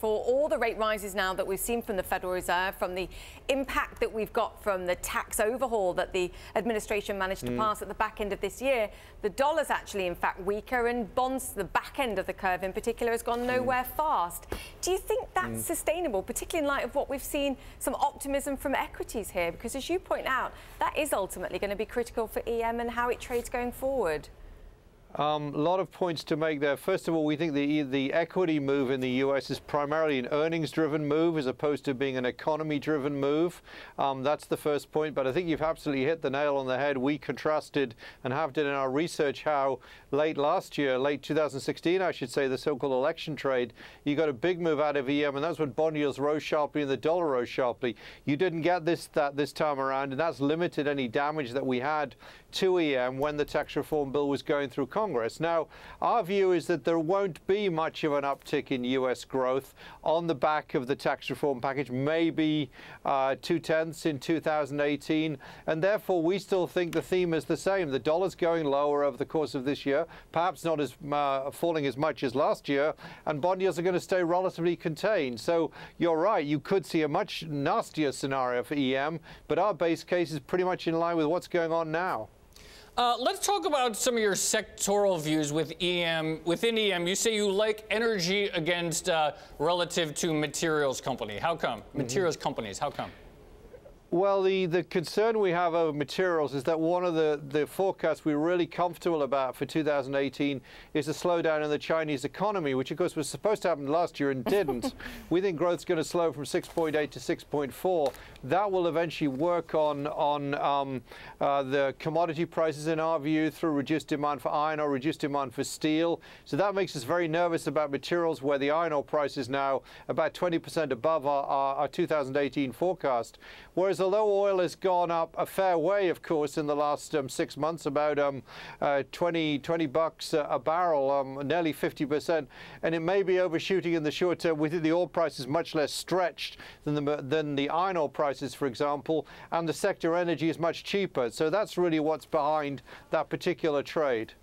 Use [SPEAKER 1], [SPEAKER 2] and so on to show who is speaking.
[SPEAKER 1] for all the rate rises now that we've seen from the Federal Reserve, from the impact that we've got from the tax overhaul that the administration managed to pass at the back end of this year, the dollar's actually, in fact, weaker, and bonds, the back end of the curve in particular, has gone nowhere fast. Do you think that's sustainable, particularly in light of what we've seen, some optimism from equities here? Because as you point out, that is ultimately going to be critical for EM and how it trades going forward.
[SPEAKER 2] A lot of points to make there. First of all, we think the equity move in the US is primarily an earnings-driven move as opposed to being an economy-driven move. That's the first point. But I think you've absolutely hit the nail on the head. We contrasted and have done in our research how late last year, late 2016, I should say, the so-called election trade, you got a big move out of EM, and that's when bond yields rose sharply and the dollar rose sharply. You didn't get this time around, and that's limited any damage that we had to EM when the tax reform bill was going through Congress. Now, our view is that there won't be much of an uptick in US growth on the back of the tax reform package, maybe 0.2 in 2018, and therefore we still think the theme is the same. The dollar's going lower over the course of this year, perhaps not as falling as much as last year, and bond yields are going to stay relatively contained. So you're right, you could see a much nastier scenario for EM, but our base case is pretty much in line with what's going on now.
[SPEAKER 3] Let's talk about some of your sectoral views with EM. Within EM, you say you like energy against relative to materials company. How come? Materials companies, how come?
[SPEAKER 2] Well, the concern we have over materials is that one of the forecasts we're really comfortable about for 2018 is a slowdown in the Chinese economy, which of course was supposed to happen last year and didn't. We think growth's going to slow from 6.8 to 6.4. That will eventually work on the commodity prices, in our view, through reduced demand for iron ore, reduced demand for steel. So that makes us very nervous about materials, where the iron ore price is now about 20% above our 2018 forecast. Whereas although oil has gone up a fair way, of course, in the last 6 months, about $20 a barrel, nearly 50%, and it may be overshooting in the short term. We think the oil price is much less stretched than the iron ore prices, for example, and the sector energy is much cheaper. So that's really what's behind that particular trade.